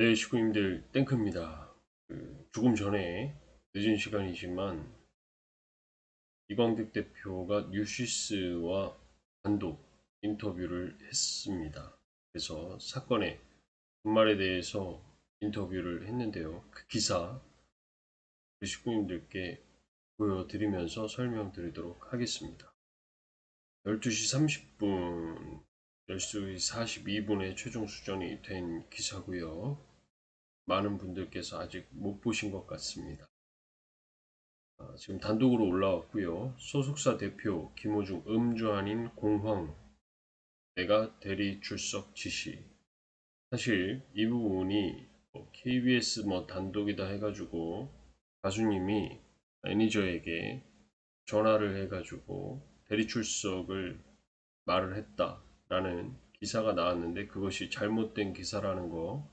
네, 식구님들 땡크입니다. 조금 전에 늦은 시간이지만 이광득 대표가 뉴시스와 단독 인터뷰를 했습니다. 그래서 사건의 본말에 대해서 인터뷰를 했는데요. 그 기사 우리 식구님들께 보여드리면서 설명드리도록 하겠습니다. 12시 30분, 12시 42분에 최종 수정이 된 기사고요. 많은 분들께서 아직 못 보신 것 같습니다. 지금 단독으로 올라왔고요. 소속사 대표 김호중 음주 아닌 공황 내가 대리 출석 지시. 사실 이 부분이 KBS 단독이다 해가지고 가수님이 매니저에게 전화를 해가지고 대리 출석을 말을 했다라는 기사가 나왔는데 그것이 잘못된 기사라는 거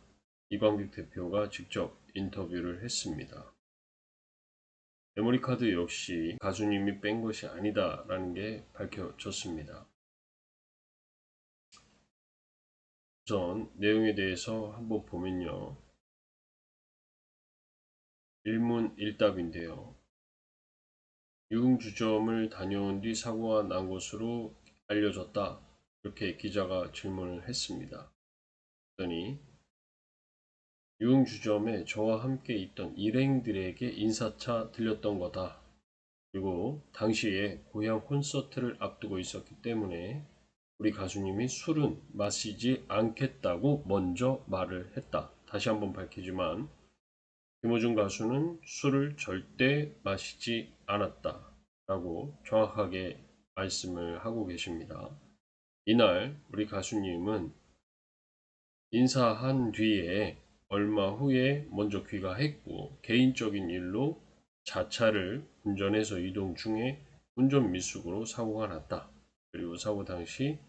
이광득 대표가 직접 인터뷰를 했습니다. 메모리카드 역시 가수님이 뺀 것이 아니다라는 게 밝혀졌습니다. 우선 내용에 대해서 한번 보면요. 일문일답인데요. 유흥주점을 다녀온 뒤 사고가 난 것으로 알려졌다. 이렇게 기자가 질문을 했습니다. 그랬더니 유흥주점에 저와 함께 있던 일행들에게 인사차 들렸던 거다. 그리고 당시에 고향 콘서트를 앞두고 있었기 때문에 우리 가수님이 술은 마시지 않겠다고 먼저 말을 했다. 다시 한번 밝히지만 김호중 가수는 술을 절대 마시지 않았다. 라고 정확하게 말씀을 하고 계십니다. 이날 우리 가수님은 인사한 뒤에 얼마 후에 먼저 귀가했고 개인적인 일로 자차를 운전해서 이동 중에 운전 미숙으로 사고가 났다. 그리고 사고 당시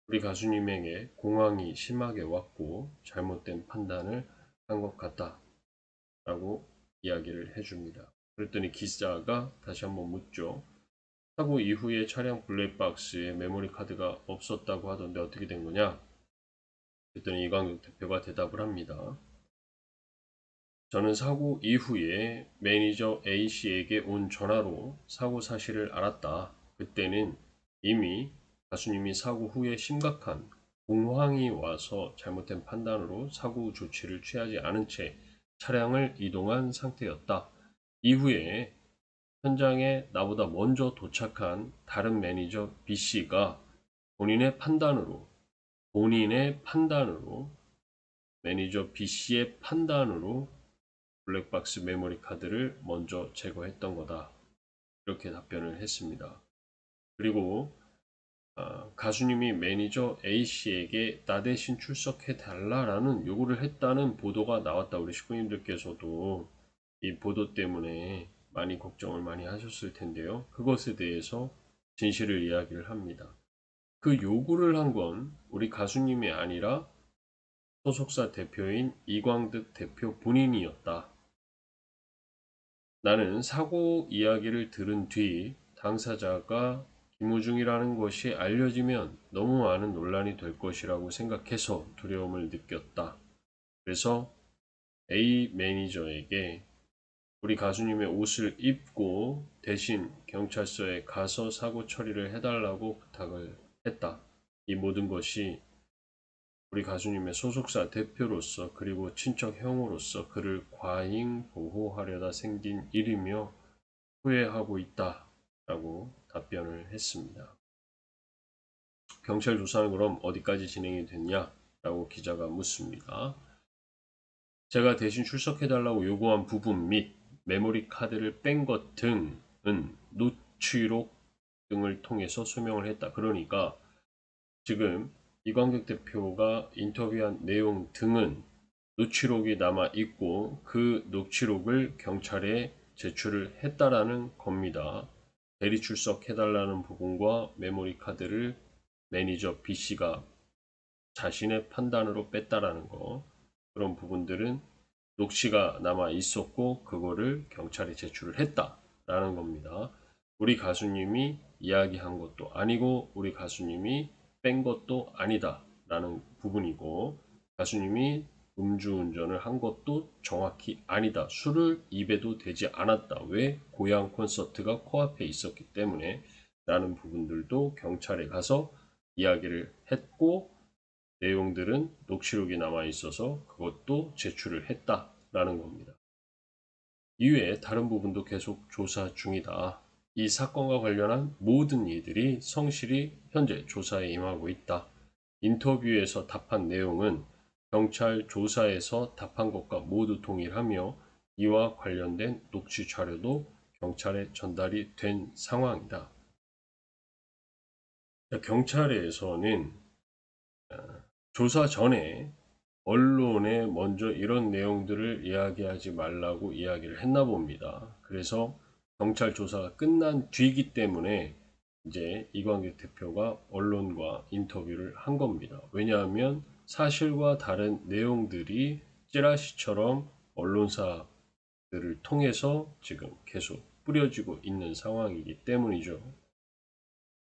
우리 가수님에게 공황이 심하게 왔고 잘못된 판단을 한 것 같다. 라고 이야기를 해줍니다. 그랬더니 기자가 다시 한번 묻죠. 사고 이후에 차량 블랙박스에 메모리 카드가 없었다고 하던데 어떻게 된 거냐? 그랬더니 이광욱 대표가 대답을 합니다. 저는 사고 이후에 매니저 A씨에게 온 전화로 사고 사실을 알았다. 그때는 이미 가수님이 사고 후에 심각한 공황이 와서 잘못된 판단으로 사고 조치를 취하지 않은 채 차량을 이동한 상태였다. 이후에 현장에 나보다 먼저 도착한 다른 매니저 B씨가 본인의 판단으로 매니저 B씨의 판단으로 블랙박스 메모리 카드를 먼저 제거했던 거다. 이렇게 답변을 했습니다. 그리고 가수님이 매니저 A씨에게 나 대신 출석해 달라라는 요구를 했다는 보도가 나왔다. 우리 식구님들께서도 이 보도 때문에 많이 걱정을 많이 하셨을 텐데요. 그것에 대해서 진실을 이야기를 합니다. 그 요구를 한 건 우리 가수님이 아니라 소속사 대표인 이광득 대표 본인이었다. 나는 사고 이야기를 들은 뒤 당사자가 김우중이라는 것이 알려지면 너무 많은 논란이 될 것이라고 생각해서 두려움을 느꼈다. 그래서 A 매니저에게 우리 가수님의 옷을 입고 대신 경찰서에 가서 사고 처리를 해달라고 부탁을 했다. 이 모든 것이 우리 가수님의 소속사 대표로서 그리고 친척 형으로서 그를 과잉 보호하려다 생긴 일이며 후회하고 있다 라고 답변을 했습니다. 경찰 조사는 그럼 어디까지 진행이 됐냐 라고 기자가 묻습니다. 제가 대신 출석해달라고 요구한 부분 및 메모리 카드를 뺀 것 등은 노취록 등을 통해서 소명을 했다. 그러니까 지금 이광득 대표가 인터뷰한 내용 등은 녹취록이 남아 있고 그 녹취록을 경찰에 제출을 했다라는 겁니다. 대리 출석해달라는 부분과 메모리 카드를 매니저 B씨가 자신의 판단으로 뺐다라는 거, 그런 부분들은 녹취가 남아 있었고 그거를 경찰에 제출을 했다라는 겁니다. 우리 가수님이 이야기한 것도 아니고 우리 가수님이 뺀 것도 아니다 라는 부분이고 가수님이 음주운전을 한 것도 정확히 아니다. 술을 입에도 대지 않았다. 왜? 고향 콘서트가 코앞에 있었기 때문에 라는 부분들도 경찰에 가서 이야기를 했고 내용들은 녹취록이 남아 있어서 그것도 제출을 했다라는 겁니다. 이외에 다른 부분도 계속 조사 중이다. 이 사건과 관련한 모든 이들이 성실히 현재 조사에 임하고 있다. 인터뷰에서 답한 내용은 경찰 조사에서 답한 것과 모두 동일하며 이와 관련된 녹취 자료도 경찰에 전달이 된 상황이다. 경찰에서는 조사 전에 언론에 먼저 이런 내용들을 이야기하지 말라고 이야기를 했나 봅니다. 그래서 경찰 조사가 끝난 뒤이기 때문에 이제 이광규 대표가 언론과 인터뷰를 한 겁니다. 왜냐하면 사실과 다른 내용들이 찌라시처럼 언론사들을 통해서 지금 계속 뿌려지고 있는 상황이기 때문이죠.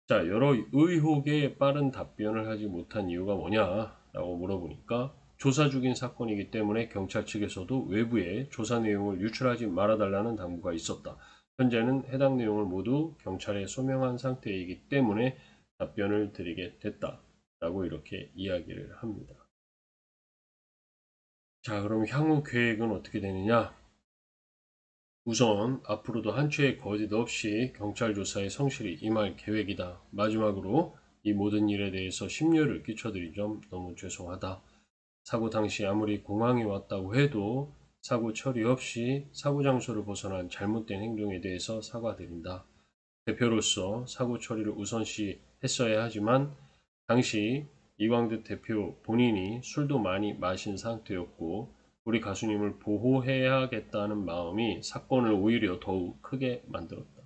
자, 여러 의혹에 빠른 답변을 하지 못한 이유가 뭐냐라고 물어보니까 조사 중인 사건이기 때문에 경찰 측에서도 외부에 조사 내용을 유출하지 말아달라는 당부가 있었다. 현재는 해당 내용을 모두 경찰에 소명한 상태이기 때문에 답변을 드리게 됐다라고 이렇게 이야기를 합니다. 자, 그럼 향후 계획은 어떻게 되느냐? 우선 앞으로도 한치의 거짓 없이 경찰 조사에 성실히 임할 계획이다. 마지막으로 이 모든 일에 대해서 심려를 끼쳐드린 점 너무 죄송하다. 사고 당시 아무리 공항에 왔다고 해도 사고 처리 없이 사고 장소를 벗어난 잘못된 행동에 대해서 사과드린다. 대표로서 사고 처리를 우선시 했어야 하지만 당시 이광득 대표 본인이 술도 많이 마신 상태였고 우리 가수님을 보호해야겠다는 마음이 사건을 오히려 더욱 크게 만들었다.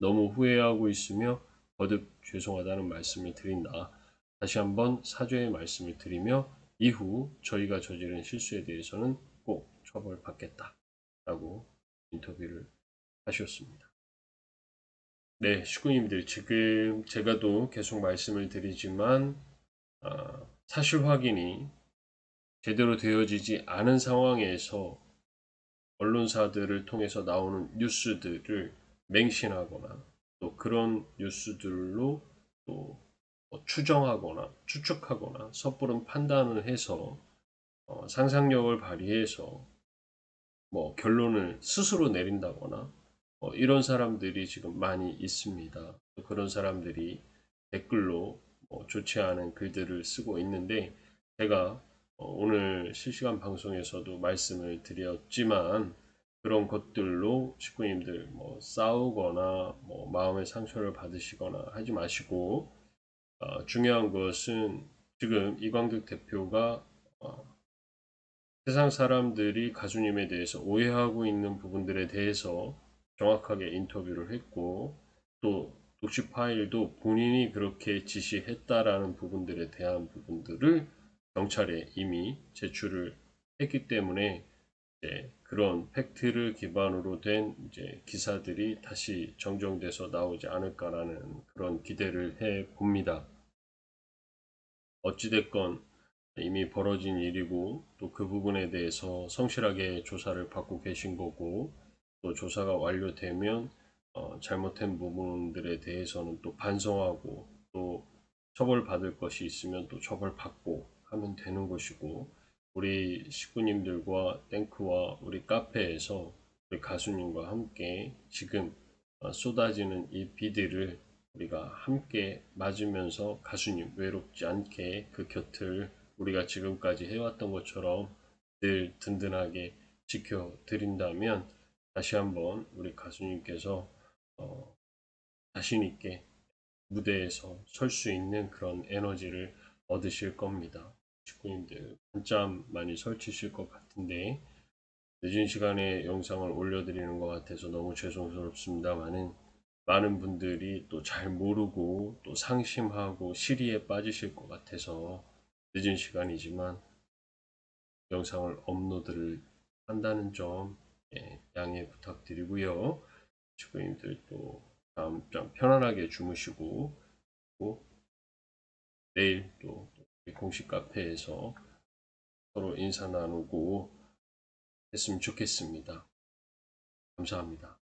너무 후회하고 있으며 거듭 죄송하다는 말씀을 드린다. 다시 한번 사죄의 말씀을 드리며 이후 저희가 저지른 실수에 대해서는 꼭 처벌받겠다. 라고 인터뷰를 하셨습니다. 네, 식구님들 지금 제가도 계속 말씀을 드리지만 사실 확인이 제대로 되어지지 않은 상황에서 언론사들을 통해서 나오는 뉴스들을 맹신하거나 또 그런 뉴스들로 또 추정하거나 추측하거나 섣부른 판단을 해서 상상력을 발휘해서 결론을 스스로 내린다거나 이런 사람들이 지금 많이 있습니다. 그런 사람들이 댓글로 좋지 않은 글들을 쓰고 있는데 제가 오늘 실시간 방송에서도 말씀을 드렸지만 그런 것들로 식구님들 싸우거나 마음의 상처를 받으시거나 하지 마시고 중요한 것은 지금 이광득 대표가 세상 사람들이 가수님에 대해서 오해하고 있는 부분들에 대해서 정확하게 인터뷰를 했고 또 녹취 파일도 본인이 그렇게 지시했다라는 부분들에 대한 부분들을 경찰에 이미 제출을 했기 때문에 이제 그런 팩트를 기반으로 된 이제 기사들이 다시 정정돼서 나오지 않을까라는 그런 기대를 해 봅니다. 어찌됐건 이미 벌어진 일이고 또 그 부분에 대해서 성실하게 조사를 받고 계신 거고 또 조사가 완료되면 잘못된 부분들에 대해서는 또 반성하고 또 처벌받을 것이 있으면 또 처벌받고 하면 되는 것이고 우리 식구님들과 땡크와 우리 카페에서 우리 가수님과 함께 지금 쏟아지는 이 비들을 우리가 함께 맞으면서 가수님 외롭지 않게 그 곁을 우리가 지금까지 해왔던 것처럼 늘 든든하게 지켜드린다면 다시 한번 우리 가수님께서 자신 있게 무대에서 설 수 있는 그런 에너지를 얻으실 겁니다. 식구님들 한참 많이 설치실 것 같은데 늦은 시간에 영상을 올려드리는 것 같아서 너무 죄송스럽습니다만은 많은 분들이 또 잘 모르고 또 상심하고 시리에 빠지실 것 같아서 늦은 시간이지만 영상을 업로드를 한다는 점 양해 부탁드리고요. 친구님들 또 다음 점 편안하게 주무시고 또 내일 또 공식 카페에서 서로 인사 나누고 했으면 좋겠습니다. 감사합니다.